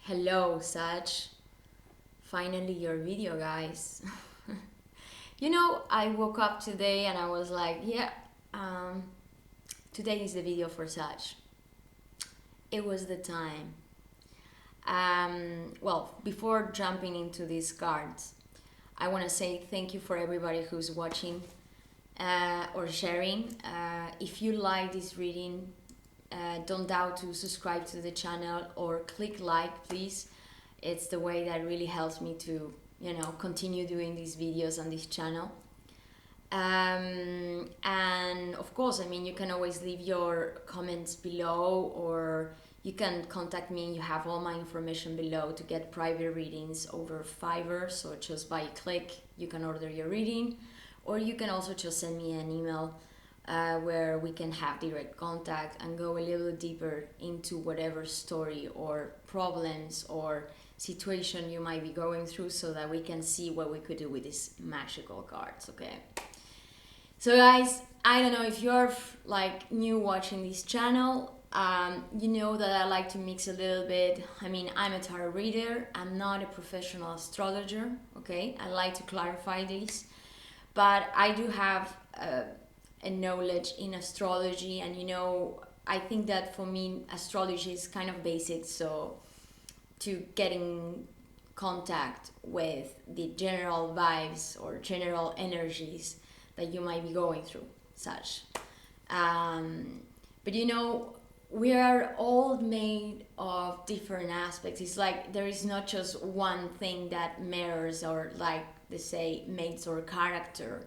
Hello, Sag. Finally, your video, guys. I woke up today and I was like, yeah, um, today is the video for Sag. It was the time. Before jumping into these cards, I want to say thank you for everybody who's watching or sharing. If you like this reading, don't doubt to subscribe to the channel or click like, please. It's the way that really helps me to continue doing these videos on this channel. And of course, you can always leave your comments below, or you can contact me. You have all my information below to get private readings over Fiverr. So just by a click you can order your reading, or you can also just send me an email where we can have direct contact and go a little deeper into whatever story or problems or situation you might be going through, so that we can see what we could do with these magical cards. Okay, so guys, I don't know if you're like new watching this channel. You know that I like to mix a little bit. I'm a tarot reader. I'm not a professional astrologer. Okay, I like to clarify this, but I do have a knowledge in astrology, and I think that for me astrology is kind of basic, so to get in contact with the general vibes or general energies that you might be going through, such. But we are all made of different aspects. It's like there is not just one thing that matters, or like they say, makes our character,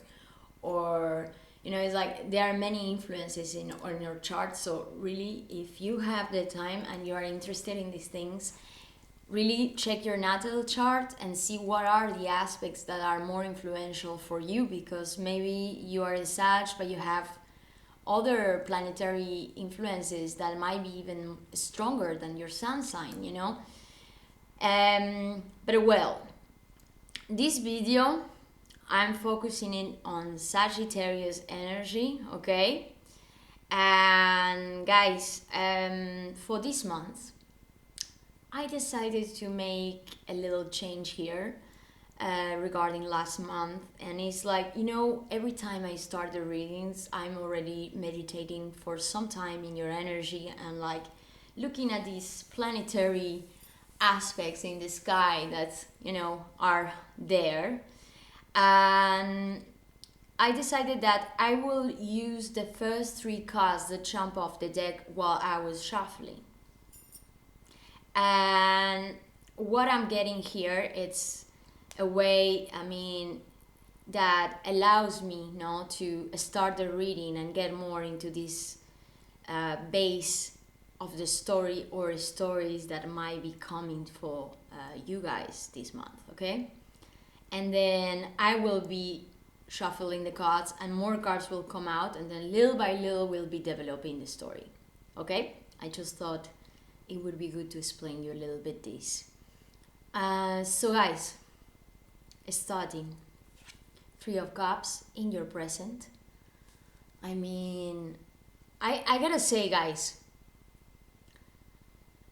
or it's like there are many influences on your chart. So really, if you have the time and you are interested in these things, really check your natal chart and see what are the aspects that are more influential for you, because maybe you are a Sag but you have other planetary influences that might be even stronger than your sun sign, But well, this video I'm focusing in on Sagittarius energy, okay? And guys, for this month I decided to make a little change here regarding last month. And it's like, every time I start the readings, I'm already meditating for some time in your energy and like looking at these planetary aspects in the sky that, are there. And I decided that I will use the first three cards that jump off the deck while I was shuffling. And what I'm getting here, it's a way, that allows me to start the reading and get more into this base of the story or stories that might be coming for you guys this month, okay? And then I will be shuffling the cards and more cards will come out, and then little by little we'll be developing the story, okay? I just thought it would be good to explain you a little bit this. So guys, starting Three of Cups in your present. I gotta say, guys,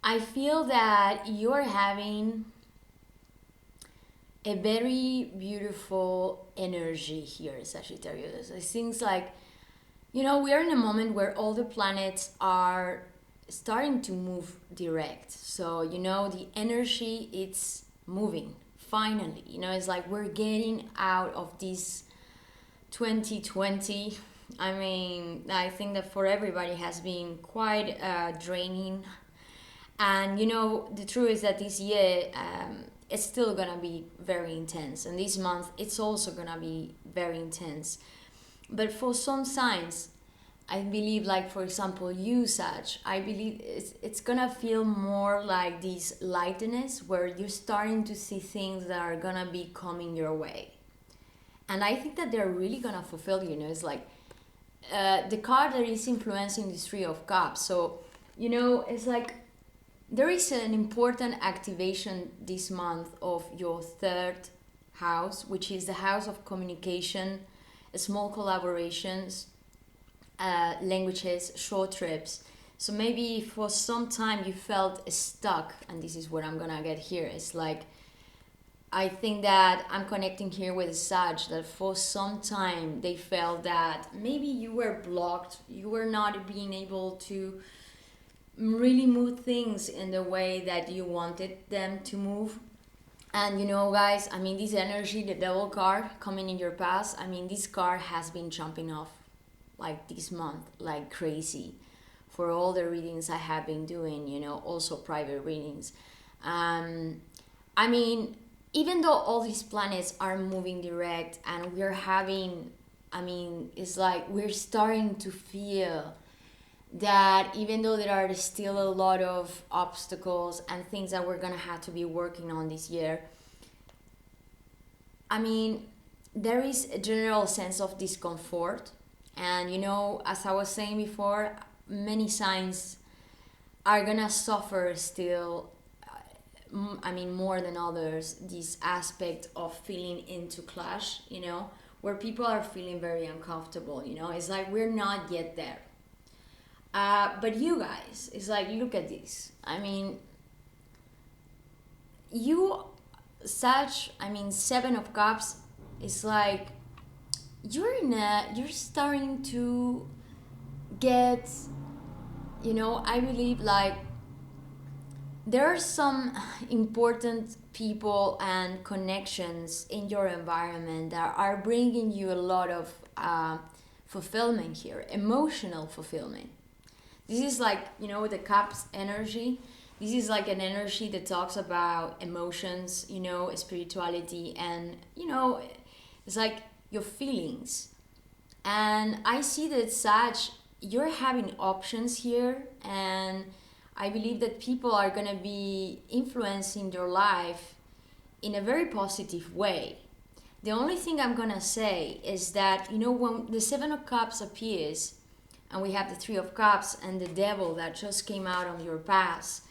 I feel that you're having a very beautiful energy here, Sagittarius. It seems like, we are in a moment where all the planets are starting to move direct. So, the energy, it's moving, finally. It's like we're getting out of this 2020. I think that for everybody has been quite draining. And, the truth is that this year, it's still gonna be very intense. And this month, it's also gonna be very intense. But for some signs, I believe, like for example you, Sag, I believe it's gonna feel more like this lightness where you're starting to see things that are gonna be coming your way. And I think that they're really gonna fulfill you. It's like the card that is influencing this Three of Cups. So, it's like there is an important activation this month of your third house, which is the house of communication, small collaborations, languages, short trips. So maybe for some time you felt stuck, and this is what I'm gonna get here. It's like, I think that I'm connecting here with Sag, that for some time they felt that maybe you were blocked, you were not being able to really move things in the way that you wanted them to move. And you know, guys, I mean, this energy, the devil card coming in your past, I mean, this card has been jumping off like this month, like crazy, for all the readings I have been doing, you know, also private readings. I mean, even though all these planets are moving direct and we're having, I mean, it's like we're starting to feel that even though there are still a lot of obstacles and things that we're gonna have to be working on this year, I mean, there is a general sense of discomfort. And you know, as I was saying before, many signs are gonna suffer still, I mean, more than others, this aspect of feeling into clash, you know, where people are feeling very uncomfortable, you know, it's like we're not yet there. But you guys, it's like, look at this. I mean, you, such, I mean, Seven of Cups is like, you're starting to get, you know, I believe like there are some important people and connections in your environment that are bringing you a lot of fulfillment here, emotional fulfillment. This is like, you know, the cups energy. This is like an energy that talks about emotions, you know, spirituality, and, you know, it's like your feelings. And I see that Sag, you're having options here, and I believe that people are going to be influencing your life in a very positive way. The only thing I'm going to say is that, you know, when the Seven of Cups appears, and we have the Three of Cups and the Devil that just came out on your past,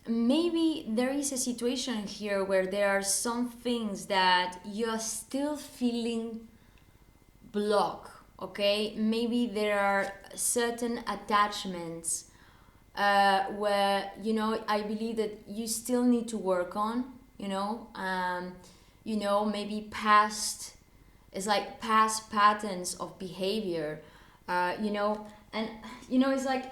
maybe there is a situation here where there are some things that you're still feeling blocked, okay? Maybe there are certain attachments where, you know, I believe that you still need to work on, you know, maybe past, it's like past patterns of behavior, you know, and, you know, it's like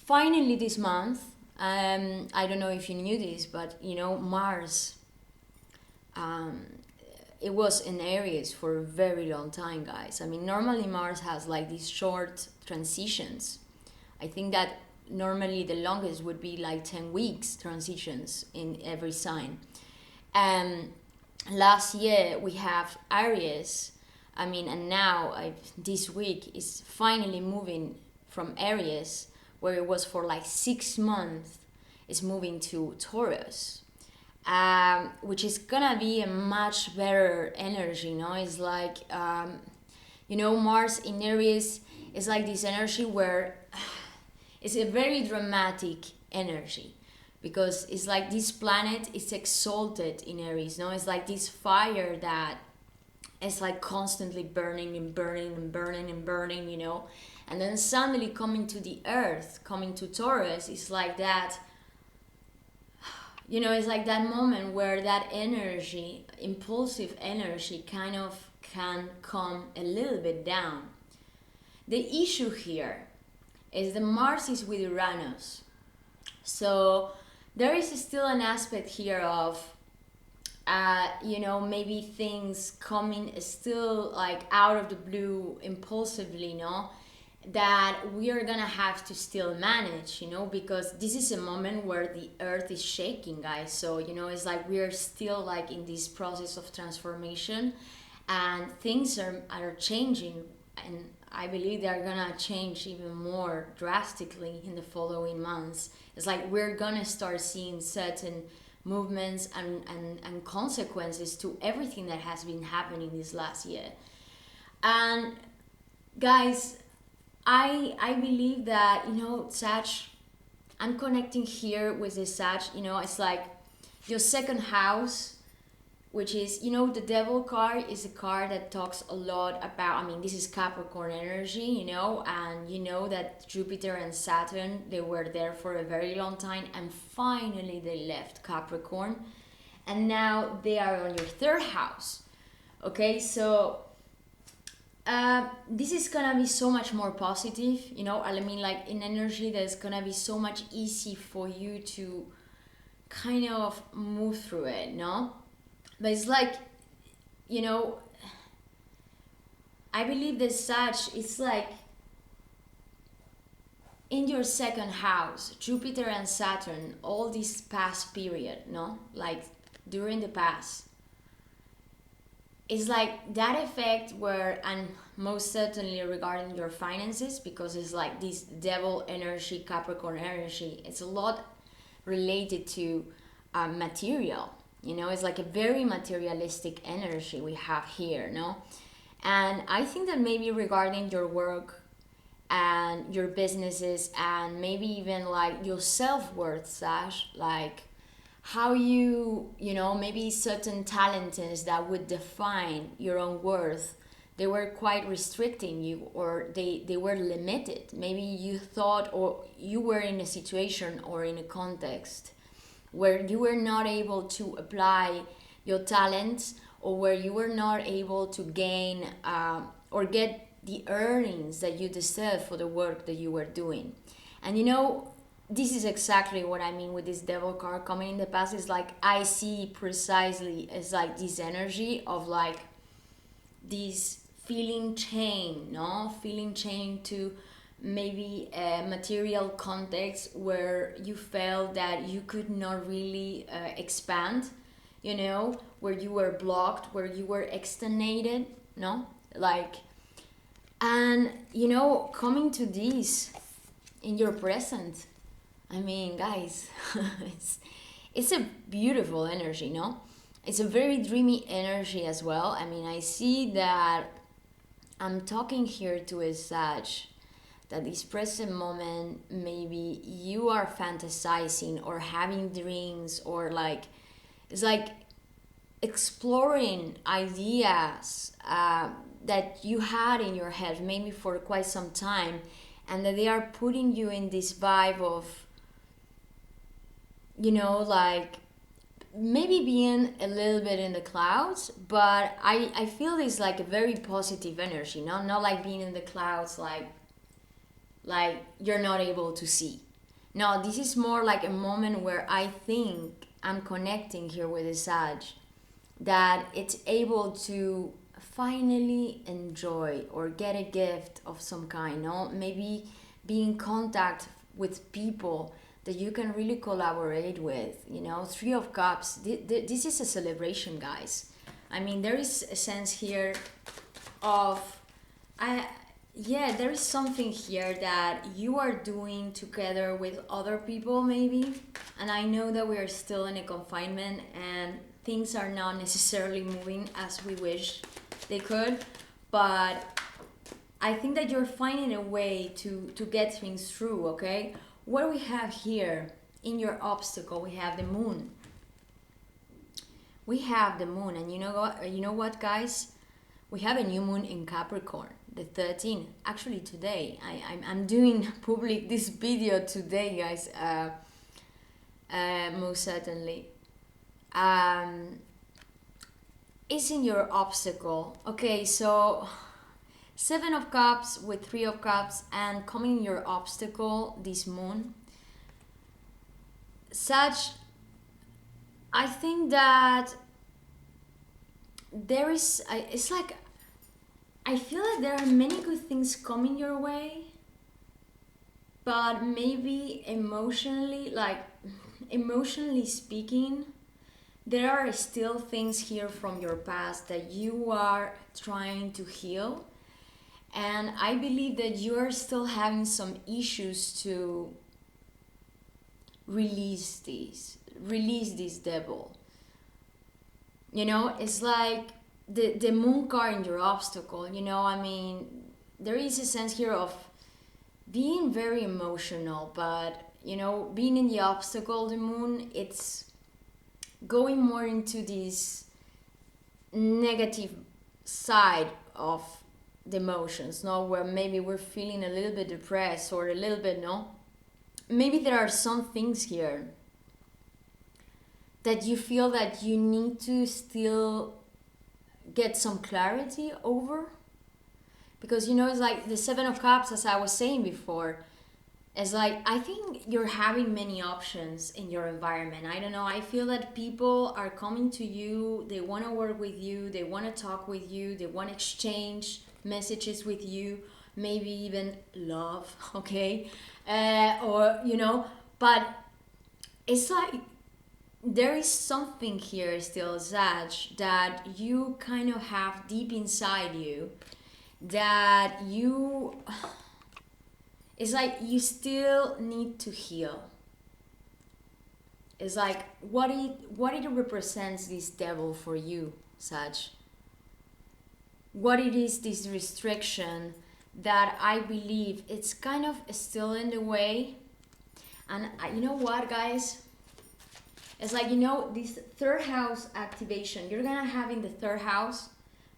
finally this month, I don't know if you knew this, but, you know, Mars, it was in Aries for a very long time, guys. I mean, normally Mars has like these short transitions. I think that normally the longest would be like 10 weeks transitions in every sign. Last year we have Aries, I mean, and now this week is finally moving from Aries, where it was for like 6 months, is moving to Taurus, which is gonna be a much better energy, you know? It's like, you know, Mars in Aries is like this energy where it's a very dramatic energy, because it's like this planet is exalted in Aries, no? It's like this fire that is like constantly burning and burning and burning and burning, you know? And then suddenly coming to the earth, coming to Taurus, is like that, you know, it's like that moment where that energy, impulsive energy, kind of can come a little bit down. The issue here is the Mars is with Uranus. So there is still an aspect here of, you know, maybe things coming still like out of the blue impulsively, no? That we are gonna have to still manage, you know, because this is a moment where the earth is shaking, guys. So, you know, it's like we are still like in this process of transformation, and things are changing, and I believe they're gonna change even more drastically in the following months. It's like we're gonna start seeing certain movements and consequences to everything that has been happening this last year. And guys, I believe that, you know, Sag, I'm connecting here with the Sag, you know, it's like your second house which is, you know, the Devil card is a card that talks a lot about, I mean, this is Capricorn energy, you know, and you know that Jupiter and Saturn, they were there for a very long time, and finally they left Capricorn, and now they are on your third house. Okay, so this is gonna be so much more positive, you know, I mean, like in energy, that's gonna be so much easy for you to kind of move through it, no? But it's like, you know, I believe that such, it's like in your second house, Jupiter and Saturn, all this past period, no? Like during the past. It's like that effect where, and most certainly regarding your finances, because it's like this Devil energy, Capricorn energy, it's a lot related to material. You know, it's like a very materialistic energy we have here, no? And I think that maybe regarding your work and your businesses and maybe even like your self-worth, Sash, like how you know, maybe certain talents that would define your own worth, they were quite restricting you, or they were limited. Maybe you thought, or you were in a situation or in a context where you were not able to apply your talents, or where you were not able to gain or get the earnings that you deserve for the work that you were doing. And you know, this is exactly what I mean with this Devil card coming in the past. Is like I see precisely as like this energy of like this feeling chain, no? Feeling chain to maybe a material context where you felt that you could not really expand, you know, where you were blocked, where you were extenuated, no? Like, and you know, coming to this in your present, I mean, guys, it's a beautiful energy, no? It's a very dreamy energy as well. I mean, I see that I'm talking here to a Sag, that this present moment, maybe you are fantasizing or having dreams, or like, it's like exploring ideas that you had in your head maybe for quite some time, and that they are putting you in this vibe of, you know, like maybe being a little bit in the clouds, but I feel it's like a very positive energy, not like being in the clouds like you're not able to see. No, this is more like a moment where I think I'm connecting here with the Sag, that it's able to finally enjoy or get a gift of some kind, no? Maybe be in contact with people that you can really collaborate with, you know. Three of Cups, this is a celebration, guys. I mean, there is a sense here of, there is something here that you are doing together with other people maybe. And I know that we are still in a confinement and things are not necessarily moving as we wish they could, but I think that you're finding a way to get things through, okay? What do we have here in your obstacle? We have the Moon. We have the Moon, and you know what, guys? We have a new moon in Capricorn, the 13th. Actually, today. I'm doing public this video today, guys. Most certainly. It's in your obstacle. Okay, so 7 of Cups with 3 of Cups, and coming in your obstacle, this moon. Such, I think that there is, it's like, I feel that there are many good things coming your way, but maybe emotionally speaking, there are still things here from your past that you are trying to heal. And I believe that you are still having some issues to release this devil. You know, it's like the moon card in your obstacle, you know, I mean, there is a sense here of being very emotional, but, you know, being in the obstacle, the moon, it's going more into this negative side of the emotions, no, where maybe we're feeling a little bit depressed or a little bit, no, maybe there are some things here that you feel that you need to still get some clarity over, because you know, it's like the Seven of Cups, as I was saying before. It's like, I think you're having many options in your environment. I don't know. I feel that people are coming to you. They want to work with you. They want to talk with you. They want to exchange messages with you. Maybe even love, okay? Or, you know, but it's like there is something here still, Zaj, that you kind of have deep inside you that you... It's like you still need to heal. It's like what it represents, this devil, for you, Sag. What it is, this restriction that I believe it's kind of still in the way. And you know what, guys? It's like, you know, this third house activation. You're gonna have in the third house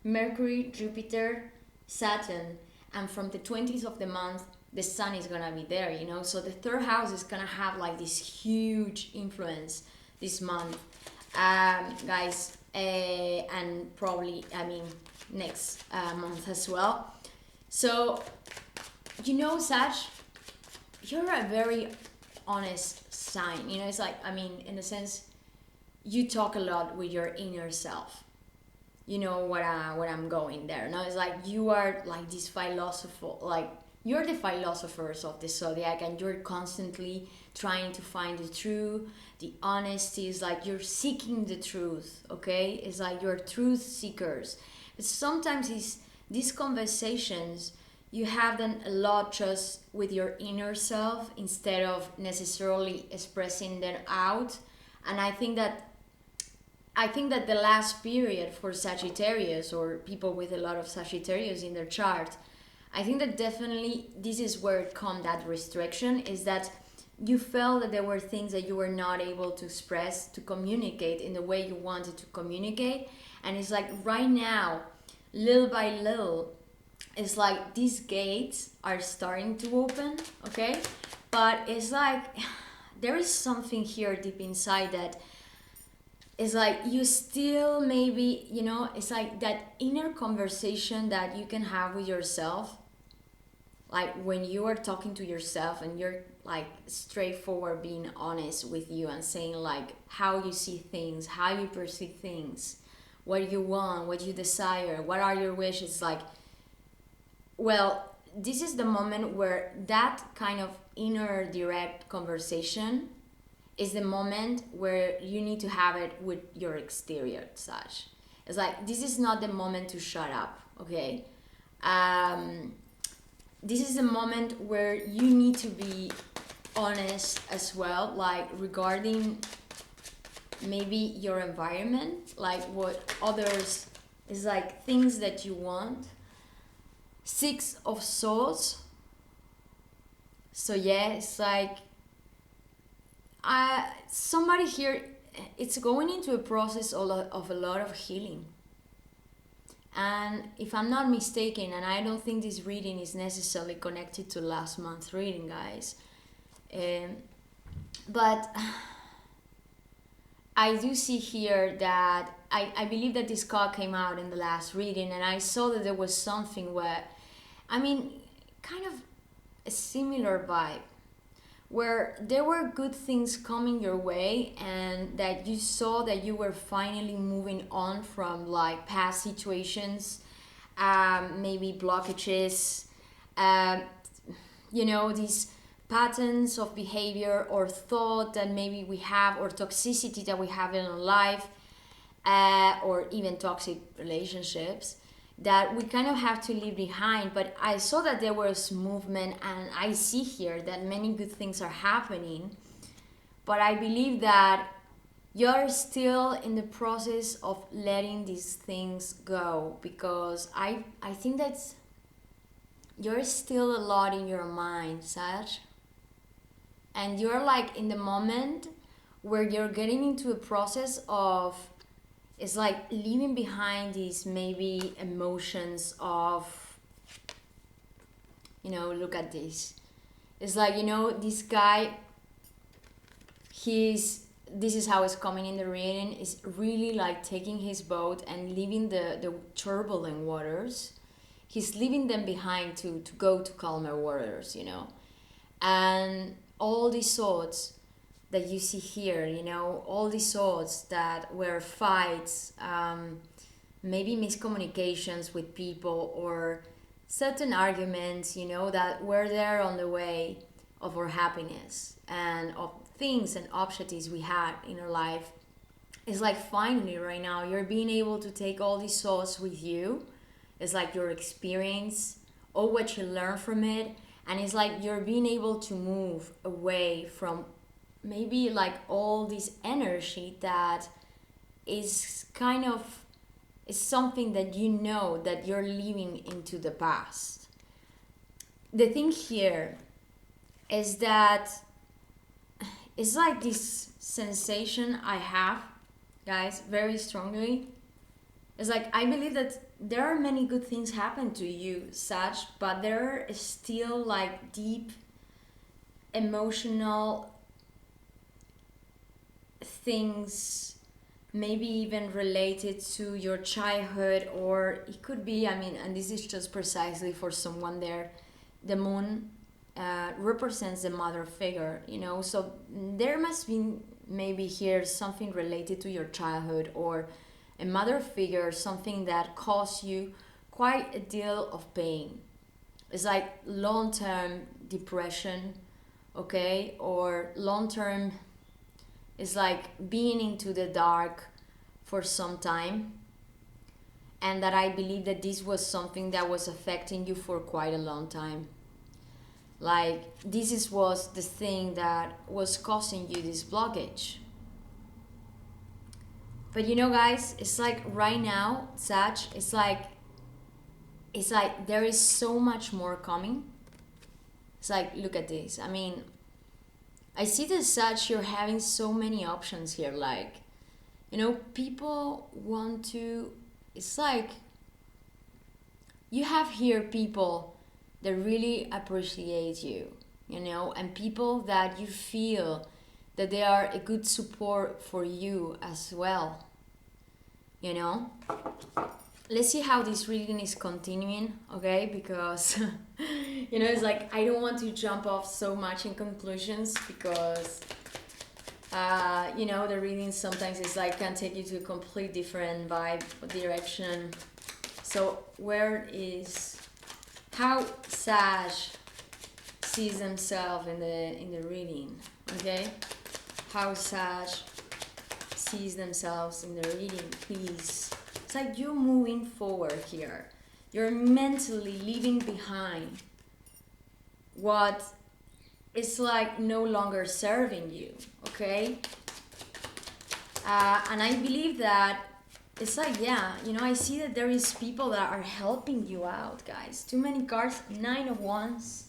Mercury, Jupiter, Saturn, and from the 20th of the month the sun is gonna be there, you know. So the third house is gonna have like this huge influence this month, guys, and probably, I mean, next month as well. So, you know, Sag, you're a very honest sign, you know. It's like, I mean, in a sense, you talk a lot with your inner self. You know what I'm going there. No, it's like you are like this philosopher, like you're the philosophers of the zodiac, and you're constantly trying to find the truth, the honesty. Is like you're seeking the truth, okay? It's like you're truth seekers. But sometimes these conversations, you have them a lot just with your inner self instead of necessarily expressing them out. And I think that the last period for Sagittarius, or people with a lot of Sagittarius in their chart, I think that definitely this is where it comes, that restriction, is that you felt that there were things that you were not able to express, to communicate in the way you wanted to communicate. And it's like right now, little by little, it's like these gates are starting to open, okay? But it's like there is something here deep inside that it's like you still maybe, you know, it's like that inner conversation that you can have with yourself. Like when you are talking to yourself and you're like straightforward, being honest with you and saying like how you see things, how you perceive things, what you want, what you desire, what are your wishes. Like, well, this is the moment where that kind of inner direct conversation is the moment where you need to have it with your exterior, Sag. It's like, this is not the moment to shut up, okay? This is the moment where you need to be honest as well, like regarding maybe your environment, like what others, is like things that you want. Six of Swords. So yeah, it's like, somebody here, it's going into a process of a lot of healing. And if I'm not mistaken, and I don't think this reading is necessarily connected to last month's reading, guys, but I do see here that I believe that this card came out in the last reading, and I saw that there was something where, I mean, kind of a similar vibe, where there were good things coming your way, and that you saw that you were finally moving on from like past situations, maybe blockages, you know, these patterns of behavior or thought that maybe we have, or toxicity that we have in our life, or even toxic relationships that we kind of have to leave behind. But I saw that there was movement, and I see here that many good things are happening. But I believe that you're still in the process of letting these things go, because I think that you're still a lot in your mind, Sag. And you're like in the moment where you're getting into a process of it's like leaving behind these maybe emotions of, you know, look at this. It's like, you know, this guy, this is how it's coming in the reading, is really like taking his boat and leaving the turbulent waters. He's leaving them behind to go to calmer waters, you know. And all these thoughts that you see here, you know, all these thoughts that were fights, maybe miscommunications with people, or certain arguments, you know, that were there on the way of our happiness and of things and objectives we had in our life. It's like finally right now you're being able to take all these thoughts with you. It's like your experience, all what you learn from it, and it's like you're being able to move away from maybe like all this energy that is kind of is something that you know that you're leaving into the past. The thing here is that it's like this sensation I have, guys, very strongly. It's like I believe that there are many good things happen to you, Sag, but there is still like deep emotional things, maybe even related to your childhood, or it could be, I mean, and this is just precisely for someone there, the moon represents the mother figure, you know, so there must be maybe here something related to your childhood or a mother figure, something that caused you quite a deal of pain. It's like long-term depression, okay, or long-term, it's like being into the dark for some time, and that I believe that this was something that was affecting you for quite a long time. Like was the thing that was causing you this blockage. But you know, guys, it's like right now, Sag, it's like there is so much more coming. It's like, look at this. I mean, I see that, Sag, you're having so many options here. Like, you know, people want to, it's like you have here people that really appreciate you, you know, and people that you feel that they are a good support for you as well, you know. Let's see how this reading is continuing, okay, because you know, it's like I don't want to jump off so much in conclusions, because you know, the reading sometimes is like can take you to a complete different vibe or direction. So where is how Sag sees themselves in the reading, okay? How Sag sees themselves in the reading, please. It's like you're moving forward here. You're mentally leaving behind what is like no longer serving you, okay? And I believe that it's like, yeah, you know, I see that there is people that are helping you out, guys. Too many cards, 9 of Wands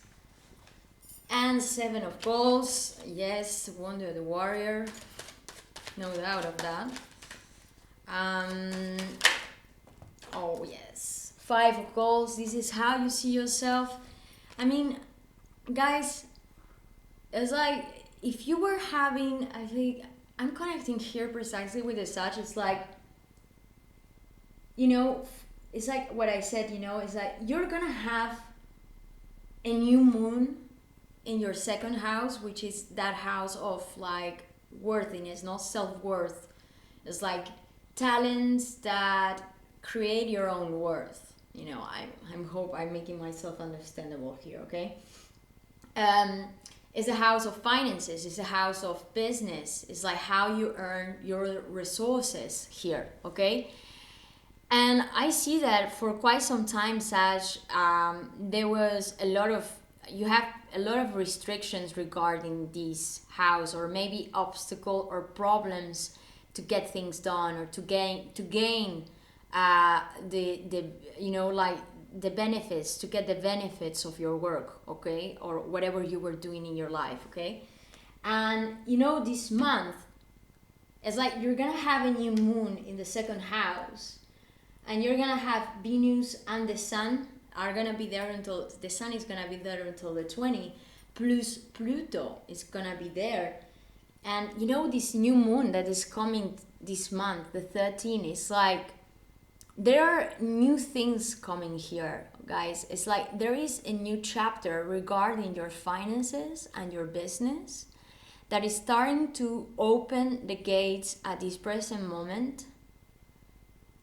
and 7 of Cups. Yes, Wonder the Warrior, no doubt of that. Oh yes, 5 of Cups. This is how you see yourself. I mean, guys, it's like if you were having, I think I'm connecting here precisely with the Sag. It's like, you know, it's like what I said, you know, it's like you're gonna have a new moon in your second house, which is that house of like worthiness, not self-worth. It's like talents that create your own worth. You know, I hope I'm making myself understandable here, okay? It's a house of finances, it's a house of business. It's like how you earn your resources here, okay? And I see that for quite some time, Sag, there was you have a lot of restrictions regarding this house, or maybe obstacle or problems to get things done, or to gain the you know, like the benefits, to get the benefits of your work, okay, or whatever you were doing in your life, okay. And you know, this month It's like you're gonna have a new moon in the second house, and you're gonna have Venus and the Sun are gonna be there until the Sun is gonna be there until the 20, plus Pluto is gonna be there. And you know, this new moon that is coming this month, the 13, is like there are new things coming here, guys. It's like there is a new chapter regarding your finances and your business that is starting to open the gates at this present moment.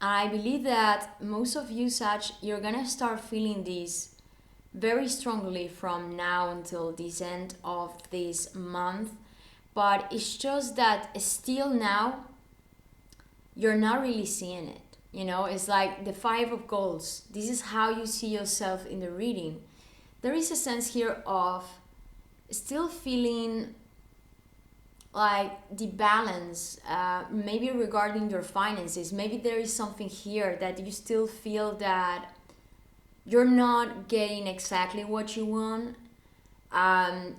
And I believe that most of you, Sag, you're gonna start feeling this very strongly from now until this end of this month. But it's just that still now you're not really seeing it. You know, it's like the Five of Goals. This is how you see yourself in the reading. There is a sense here of still feeling like the balance, maybe regarding your finances. Maybe there is something here that you still feel that you're not getting exactly what you want.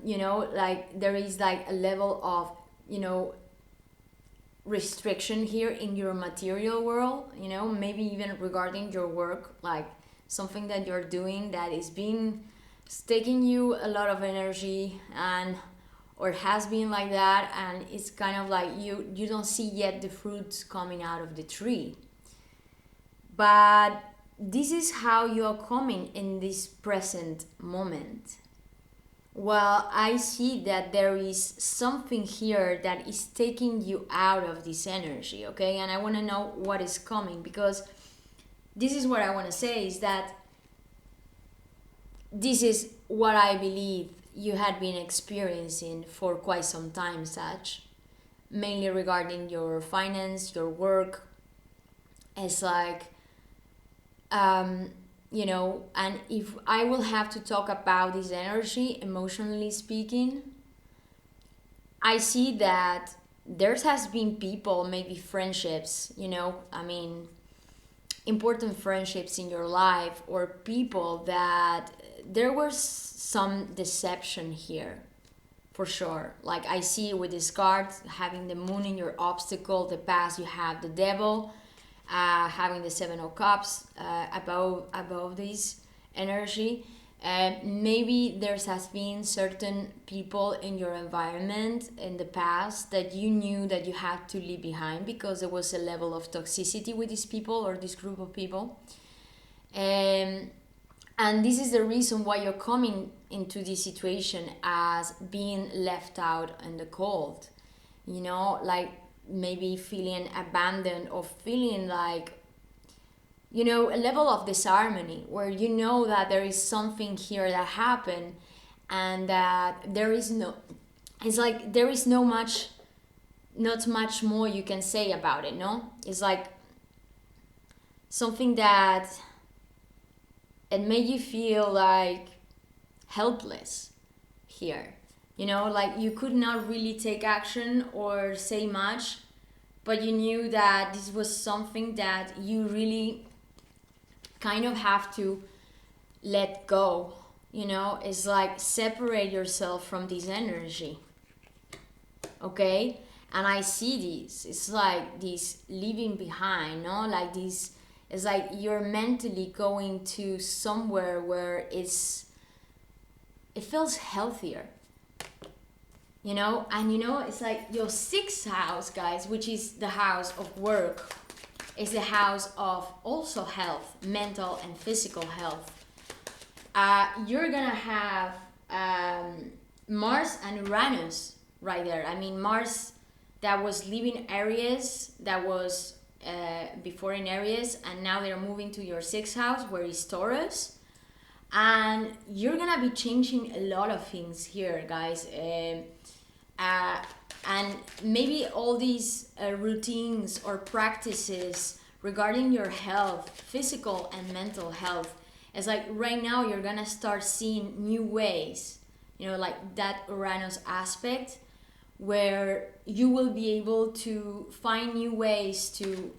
You know, like there is like a level of, you know, restriction here in your material world, you know, maybe even regarding your work, like something that you're doing that is being taking you a lot of energy, and or has been like that, and it's kind of like you don't see yet the fruits coming out of the tree. But this is how you are coming in this present moment. Well, I see that there is something here that is taking you out of this energy, okay? And I want to know what is coming, because this is what I want to say is that this is what I believe you had been experiencing for quite some time, Sag, mainly regarding your finance, your work. It's like, you know, and if I will have to talk about this energy, emotionally speaking, I see that there has been people, maybe friendships, you know, I mean, important friendships in your life, or people that there was some deception here, for sure. Like I see with this card, having the moon in your obstacle, the past, you have the devil, having the Seven of Cups above this energy. Maybe there has been certain people in your environment in the past that you knew that you had to leave behind because there was a level of toxicity with these people or this group of people. And this is the reason why you're coming into this situation as being left out in the cold. You know, like maybe feeling abandoned, or feeling like, you know, a level of disharmony where you know that there is something here that happened, and that there is no, it's like there is not much more you can say about it, no? It's like something that it made you feel like helpless here. You know, like you could not really take action or say much, but you knew that this was something that you really kind of have to let go. You know, it's like separate yourself from this energy. Okay? And I see this. It's like this leaving behind, no? Like this, it's like you're mentally going to somewhere where it feels healthier. You know, and you know, it's like your sixth house, guys, which is the house of work, is the house of also health, mental and physical health. You're gonna have Mars and Uranus right there. I mean, Mars that was leaving Aries, that was before in Aries, and now they're moving to your sixth house where is Taurus. And you're gonna be changing a lot of things here, guys. And maybe all these routines or practices regarding your health, physical and mental health, it's like right now you're gonna start seeing new ways, you know, like that Uranus aspect, where you will be able to find new ways to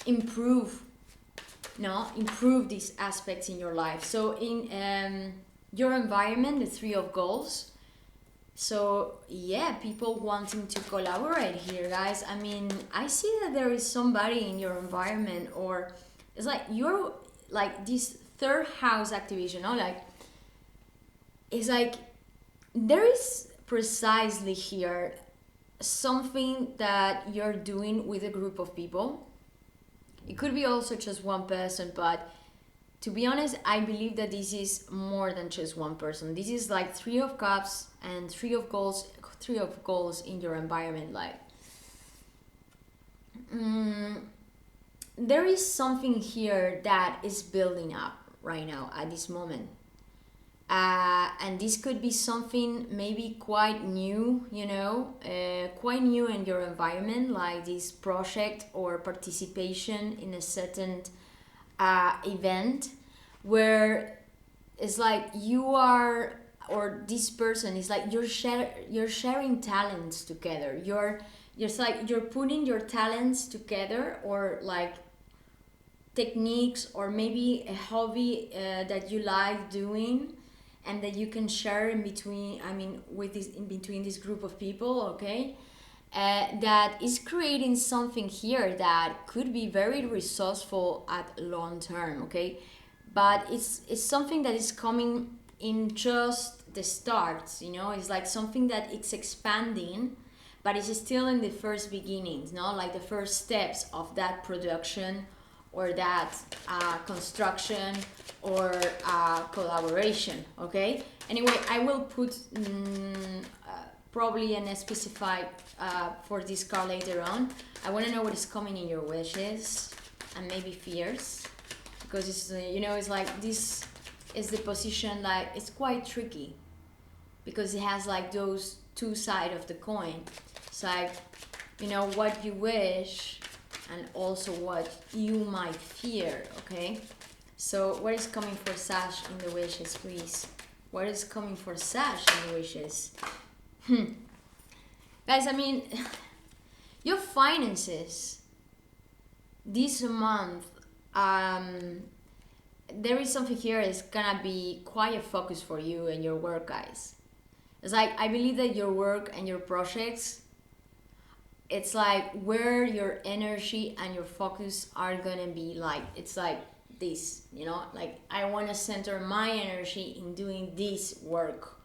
improve these aspects in your life. So in your environment, the Three of Goals, So yeah, people wanting to collaborate here, guys. I mean, I see that there is somebody in your environment, or it's like you're like this third house activation, or like it's like there is precisely here something that you're doing with a group of people. It could be also just one person, but to be honest, I believe that this is more than just one person. This is like Three of Cups and Three of Goals in your environment. Like, there is something here that is building up right now at this moment. And this could be something maybe quite new, quite new in your environment, like this project or participation in a certain event where it's like you are, or this person is like you're sharing talents together. It's like you're putting your talents together, or like techniques, or maybe a hobby that you like doing, and that you can share in between, in between this group of people, okay? That is creating something here that could be very resourceful at long term, okay? But it's something that is coming in just the starts, It's like something that it's expanding, but it's still in the first beginnings, like the first steps of that production, or that construction, or collaboration, okay? Anyway, I will put probably a specified for this card later on. I want to know what is coming in your wishes and maybe fears, because it's it's like this is the position, like it's quite tricky because it has like those two sides of the coin. It's like what you wish and also what you might fear, okay? So what is coming for Sag in the wishes, please? What is coming for Sag in the wishes? Guys, your finances this month, there is something here is gonna be quite a focus for you and your work, guys. It's like I believe that your work and your projects, it's like where your energy and your focus are gonna be. Like it's like this, like I want to center my energy in doing this work,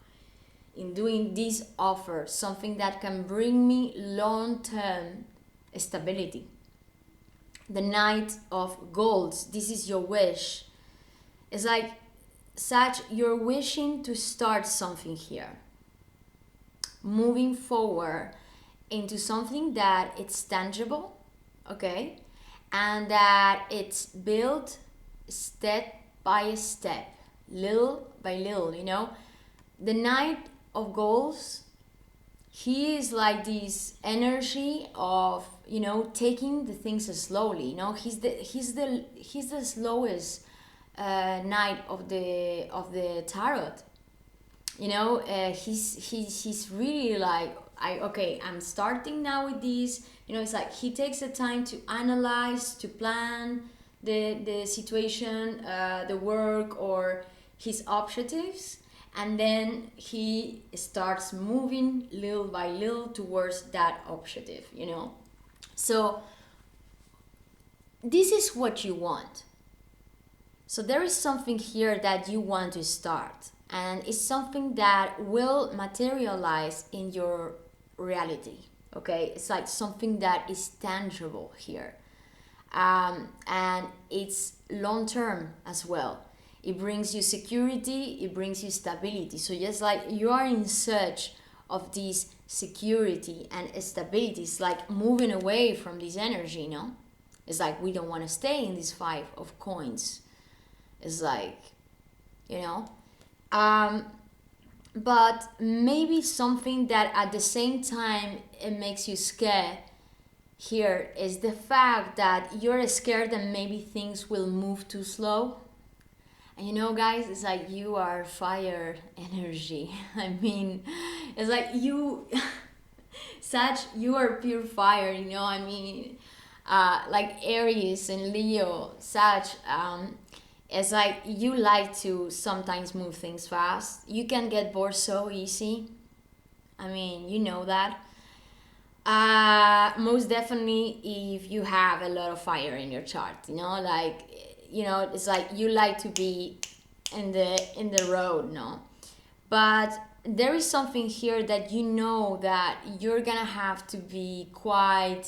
in doing this offer, something that can bring me long-term stability. The Knight of Goals, this is your wish. It's like, Sag, you're wishing to start something here, moving forward into something that it's tangible, okay, and that it's built step by step, little by little. The Knight of Goals, he is like this energy of taking the things slowly. He's the slowest knight of the tarot. He's really like, I'm starting now with this. It's like he takes the time to analyze, to plan the situation, the work, or his objectives, and then he starts moving little by little towards that objective. So this is what you want. So there is something here that you want to start, and it's something that will materialize in your reality, okay? It's like something that is tangible here, and it's long term as well. It brings you security, it brings you stability. So just like you are in search of this security and stability, it's like moving away from this energy. It's like we don't want to stay in this Five of Coins. It's like, but maybe something that at the same time it makes you scared here is the fact that you're scared that maybe things will move too slow. And guys, it's like you are fire energy. It's like you, Sag, you are pure fire, like Aries and Leo, Sag, it's like you like to sometimes move things fast. You can get bored so easy. I mean, you know that. Most definitely if you have a lot of fire in your chart, you know, like, you know, it's like you like to be in the road, no? But there is something here that you know that you're gonna have to be quite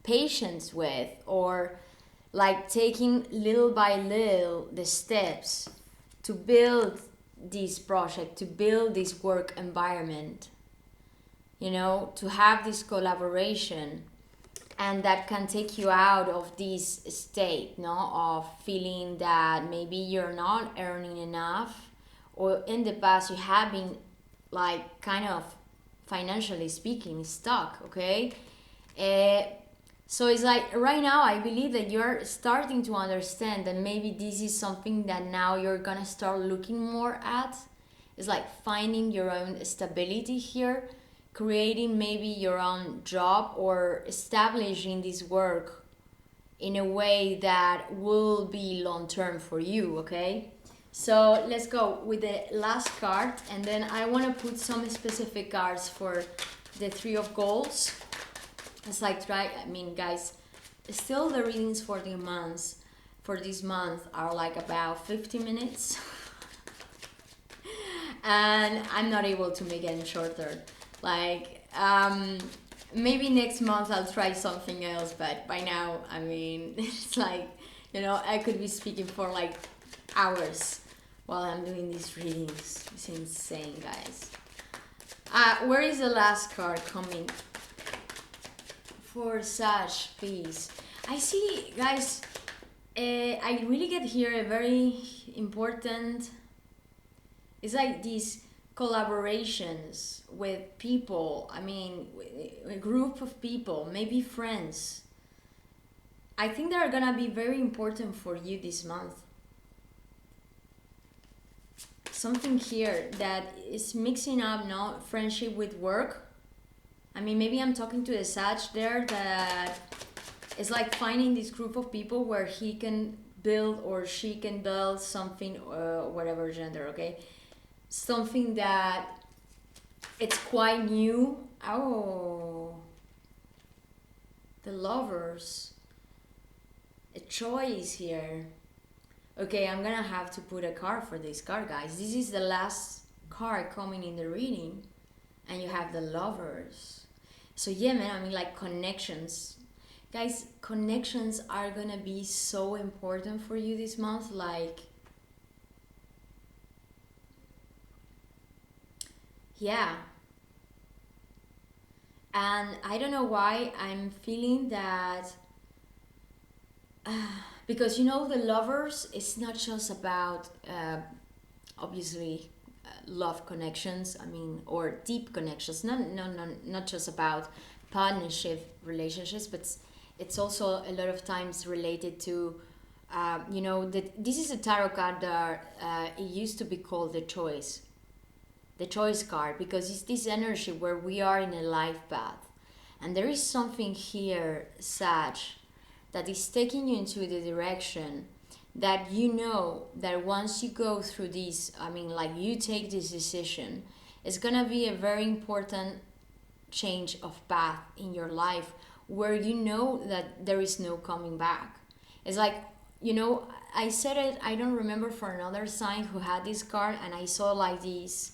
patient with, or like taking little by little the steps to build this project, to build this work environment, you know, to have this collaboration, and that can take you out of this state, no, of feeling that maybe you're not earning enough, or in the past you have been like kind of financially speaking stuck, okay? uh, so it's like right now I believe that you're starting to understand that maybe this is something that now you're gonna start looking more at. It's like finding your own stability here, creating maybe your own job, or establishing this work in a way that will be long term for you, okay? So let's go with the last card, and then I want to put some specific cards for the Three of Golds. It's like guys, still the readings for the months for this month are like about 50 minutes. And I'm not able to make it shorter. Like, maybe next month I'll try something else, but by now, I mean, it's like, you know, I could be speaking for like hours while I'm doing these readings. It's insane, guys. Where is the last card coming? For Sag, please. I see, guys, I really get here a very important, it's like these collaborations with people. I mean, a group of people, maybe friends. I think they are gonna be very important for you this month. Something here that is mixing up, no, friendship with work. I mean, maybe I'm talking to a Sag there that is like finding this group of people where he can build or she can build something, whatever gender, okay? Something that it's quite new. Oh, the Lovers. A choice here. Okay, I'm gonna have to put a card for this card, guys. This is the last card coming in the reading, and you have the Lovers. So yeah, man, I mean, like, connections. Guys, connections are gonna be so important for you this month. Like, yeah. And I don't know why I'm feeling that, because, you know, the Lovers, it's not just about, obviously, love connections, I mean, or deep connections, not just about partnership relationships, but it's also a lot of times related to, you know, that this is a tarot card that it used to be called the choice card, because it's this energy where we are in a life path, and there is something here, Sag, that is taking you into the direction that you know that once you go through this, I mean, like, you take this decision, it's gonna be a very important change of path in your life, where you know that there is no coming back. It's like, you know, I said it, I don't remember, for another sign who had this card, and I saw like this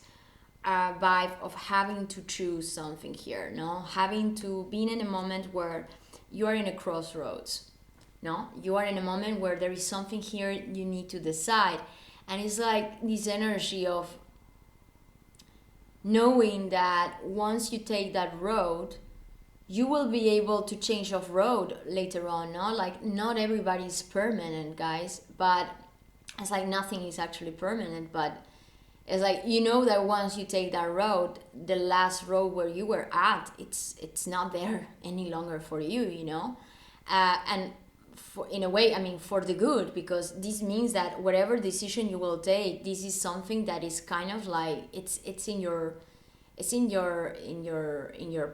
vibe of having to choose something here, no, having to be in a moment where you are in a crossroads, no, you are in a moment where there is something here you need to decide. And it's like this energy of knowing that once you take that road, you will be able to change of road later on, no? Like, not everybody is permanent, guys, but it's like nothing is actually permanent, but it's like, you know, that once you take that road, the last road where you were at, it's not there any longer for you, you know? And for, in a way, I mean, for the good, because this means that whatever decision you will take, this is something that is kind of like, it's in your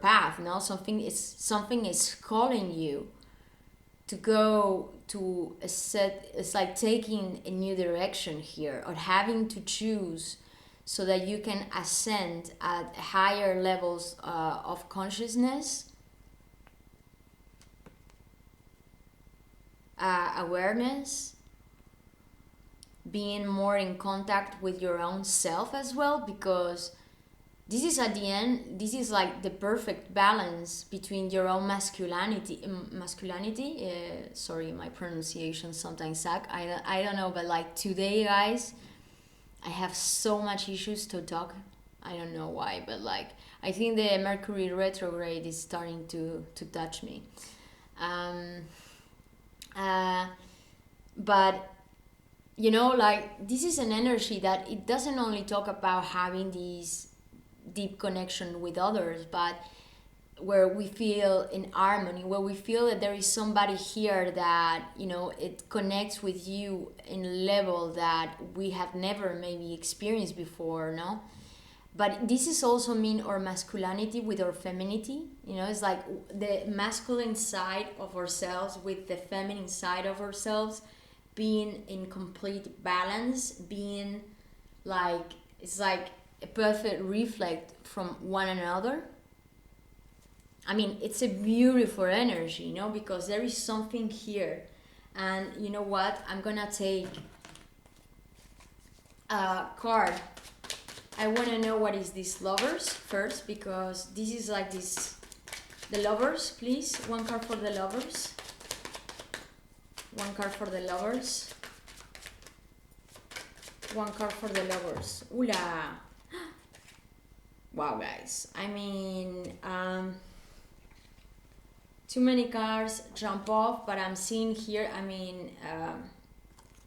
path, no? Something is calling you to go to it's like taking a new direction here, or having to choose so that you can ascend at higher levels of consciousness, awareness, being more in contact with your own self as well, because this is at the end, this is like the perfect balance between your own masculinity, sorry, my pronunciation sometimes suck, I don't know, but like today, guys, I have so much issues to talk. I don't know why, but like I think the Mercury retrograde is starting to touch me. But you know, like this is an energy that it doesn't only talk about having these deep connection with others, but where we feel in harmony, where we feel that there is somebody here that, you know, it connects with you in a level that we have never maybe experienced before, no? But this is also mean our masculinity with our femininity, you know, it's like the masculine side of ourselves with the feminine side of ourselves being in complete balance, being like, it's like a perfect reflect from one another. I mean, it's a beautiful energy, you know, because there is something here. And you know what? I'm gonna take a card. I want to know what is this Lovers first, because this is like this. The Lovers, please. One card for the Lovers. One card for the Lovers. One card for the Lovers. Ooh la. Wow, guys. I mean, too many cards jump off, but I'm seeing here, I mean,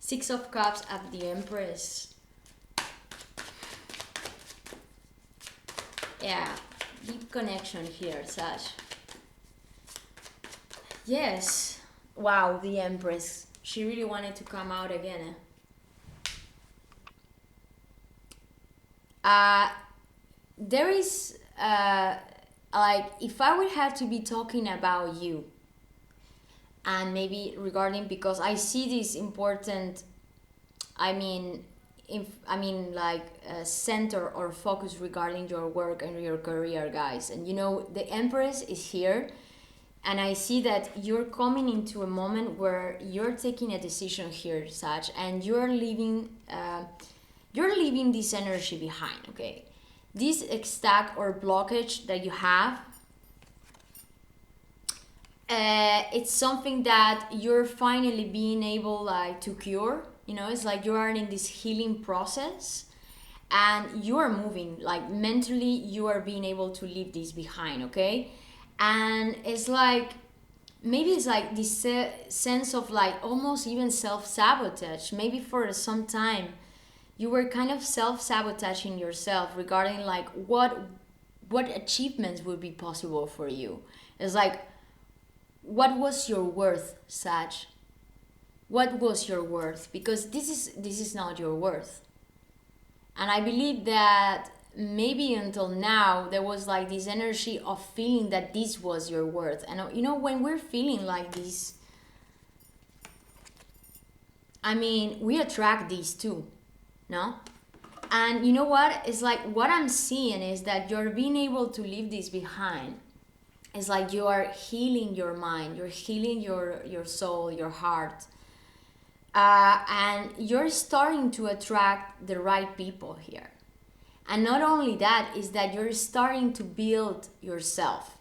Six of Cups at the Empress. Yeah, deep connection here, Sag. Yes. Wow, the Empress. She really wanted to come out again. There is, like, if I would have to be talking about you, and maybe regarding, because I see this important, center or focus regarding your work and your career, guys. And you know, the Empress is here, and I see that you're coming into a moment where you're taking a decision here, Sag, and you're leaving this energy behind, okay? This stack or blockage that you have, it's something that you're finally being able like to cure. You know, it's like you are in this healing process and you are moving, like mentally you are being able to leave this behind, okay? And it's like, maybe it's like this sense of like almost even self-sabotage. Maybe for some time you were kind of self-sabotaging yourself regarding like what achievements would be possible for you. It's like, what was your worth, Sag? What was your worth? Because this is not your worth. And I believe that maybe until now there was like this energy of feeling that this was your worth. And you know, when we're feeling like this, I mean, we attract these too, no? And you know what? It's like what I'm seeing is that you're being able to leave this behind. It's like you are healing your mind, you're healing your soul, your heart. And you're starting to attract the right people here. And not only that, is that you're starting to build yourself.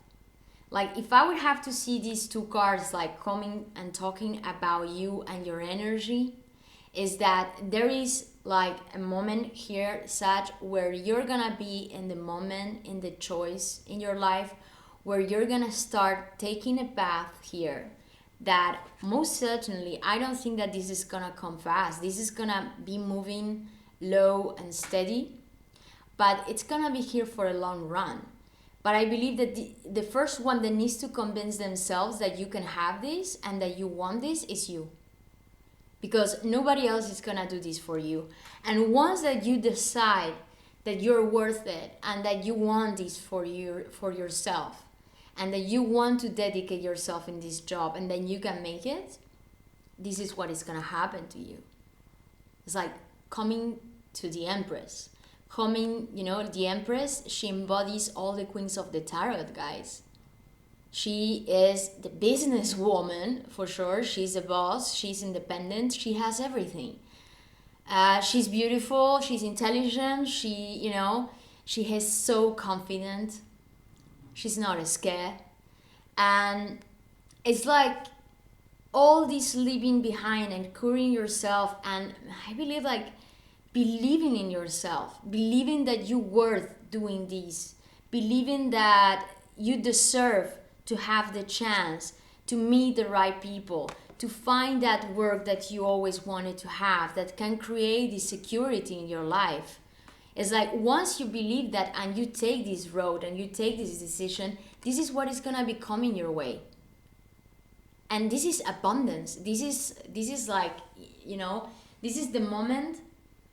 Like if I would have to see these two cards like coming and talking about you and your energy, is that there is like a moment here, Sag, where you're gonna be in the moment, in the choice in your life, where you're gonna start taking a path here that most certainly, I don't think that this is gonna come fast. This is gonna be moving low and steady, but it's gonna be here for a long run. But I believe that the first one that needs to convince themselves that you can have this and that you want this is you. Because nobody else is gonna do this for you. And once that you decide that you're worth it and that you want this for yourself, and that you want to dedicate yourself in this job and then you can make it, this is what is going to happen to you. It's like coming to the Empress, Homing, you know, the Empress, she embodies all the queens of the tarot, guys. She is the businesswoman, for sure. She's a boss, she's independent, she has everything. She's beautiful, she's intelligent, she is so confident. She's not scared. And it's like all this leaving behind and curing yourself, and I believe like believing in yourself, believing that you're worth doing this, believing that you deserve to have the chance to meet the right people, to find that work that you always wanted to have, that can create this security in your life. It's like once you believe that and you take this road and you take this decision, this is what is gonna be coming your way. And this is abundance. This is like, you know, this is the moment.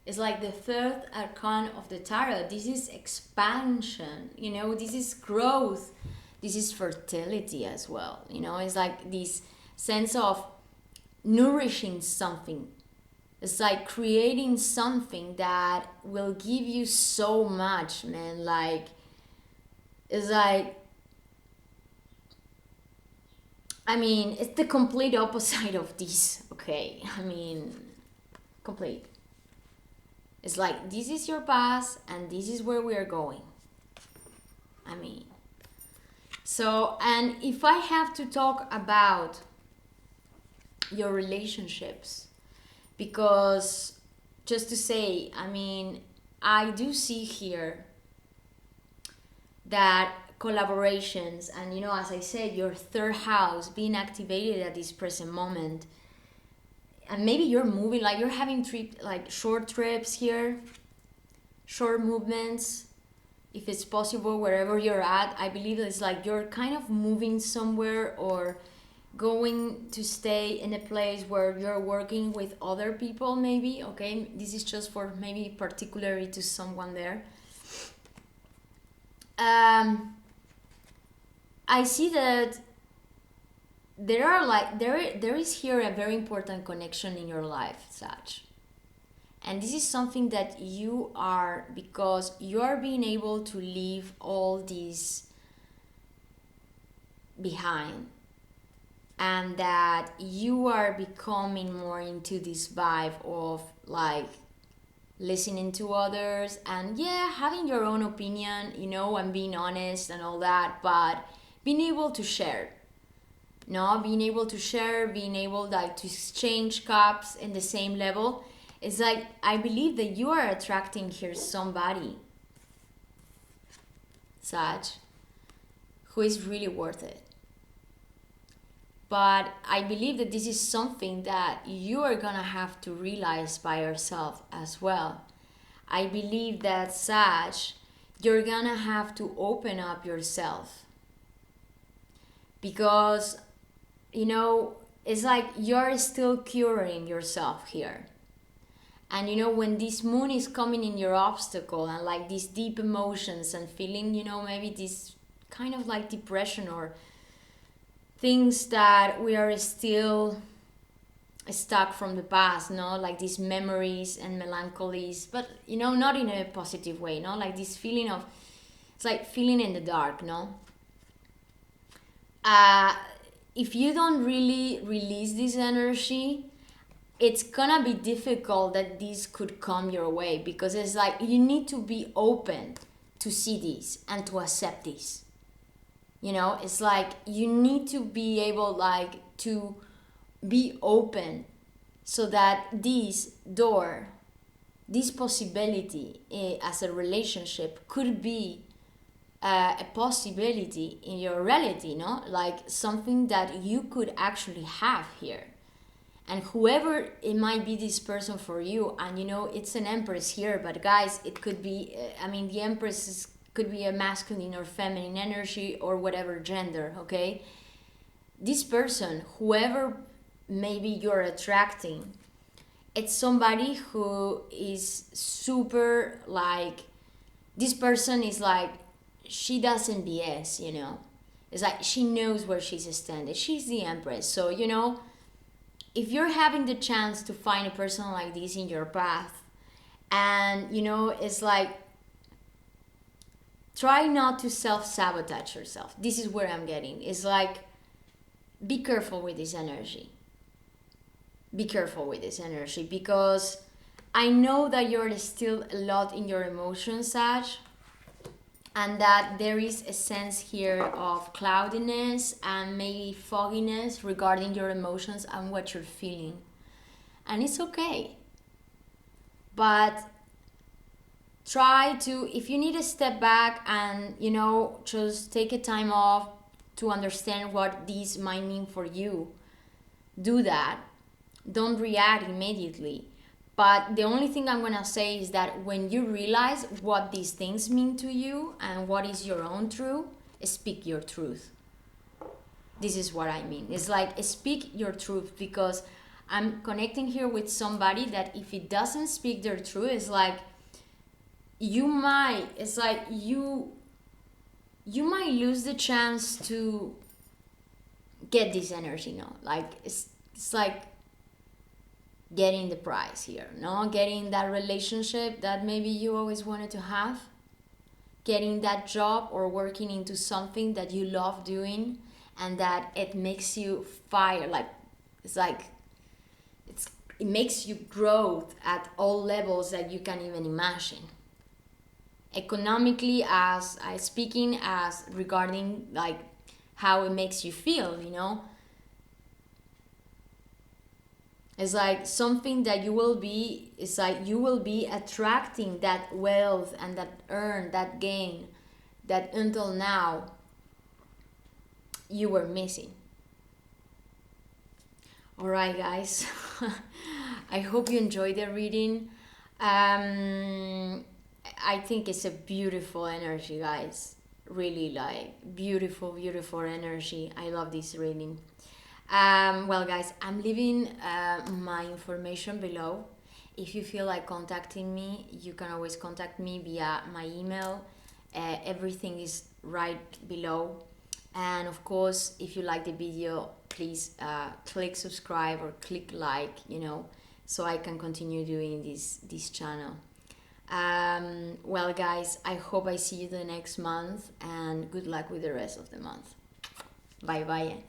It's like the third arcana of the tarot. This is expansion, you know, this is growth. This is fertility as well. You know, it's like this sense of nourishing something. It's like creating something that will give you so much, man. Like, it's like, I mean, it's the complete opposite of this, okay? I mean, complete. It's like, this is your past and this is where we are going. I mean, so, and if I have to talk about your relationships, because just to say, I mean, I do see here that collaborations and, you know, as I said, your third house being activated at this present moment, and maybe you're moving, like you're having short trips here, short movements, if it's possible, wherever you're at. I believe it's like you're kind of moving somewhere or going to stay in a place where you're working with other people, maybe. Okay, this is just for maybe particularly to someone there. I see that there is here a very important connection in your life, Sag. And this is something that you are, because you are being able to leave all this behind, and that you are becoming more into this vibe of like listening to others and having your own opinion, you know, and being honest and all that, but being able to share. No, being able to share, being able like to exchange cups in the same level. It's like, I believe that you are attracting here somebody, Sag, who is really worth it. But I believe that this is something that you are gonna have to realize by yourself as well. I believe that, Sag, you're gonna have to open up yourself. Because, you know, it's like you're still curing yourself here. And you know, when this moon is coming in your obstacle and like these deep emotions and feeling, you know, maybe this kind of like depression or things that we are still stuck from the past, no, like these memories and melancholies, but you know, not in a positive way, no, like this feeling of, it's like feeling in the dark, no. If you don't really release this energy, it's gonna be difficult that this could come your way, because it's like you need to be open to see this and to accept this. You know, it's like you need to be able like to be open so that this door, this possibility as a relationship could be a possibility in your reality, no? Like something that you could actually have here. And whoever it might be this person for you, and you know, it's an Empress here, but guys, it could be, the Empress could be a masculine or feminine energy or whatever gender, okay? This person, whoever maybe you're attracting, it's somebody who is super like, this person is like, she doesn't BS, you know? It's like she knows where she's standing. She's the Empress. So, you know, if you're having the chance to find a person like this in your path, and, you know, it's like try not to self-sabotage yourself. This is where I'm getting. It's like, be careful with this energy. Be careful with this energy, because I know that you're still a lot in your emotions, Sag, and that there is a sense here of cloudiness and maybe fogginess regarding your emotions and what you're feeling. And it's okay. But try to, if you need to step back and, you know, just take a time off to understand what these might mean for you, do that. Don't react immediately. But the only thing I'm gonna say is that when you realize what these things mean to you and what is your own truth, speak your truth. This is what I mean. It's like, speak your truth, because I'm connecting here with somebody that if it doesn't speak their truth, it's like you might lose the chance to get this energy, no? Like it's like getting the prize here, no? Getting that relationship that maybe you always wanted to have, getting that job or working into something that you love doing and that it makes you fire, like it makes you grow at all levels that you can even imagine. Economically, as I speaking as regarding like how it makes you feel, you know, it's like something that you will be, it's like you will be attracting that wealth and that earn, that gain that until now you were missing. All right, guys. I hope you enjoyed the reading. I think it's a beautiful energy, guys. Really, like beautiful, beautiful energy. I love this reading. Well, guys, I'm leaving my information below. If you feel like contacting me, you can always contact me via my email. Everything is right below. And of course, if you like the video, please click subscribe or click like, you know, so I can continue doing this channel. Well, guys, I hope I see you the next month, and good luck with the rest of the month. Bye bye.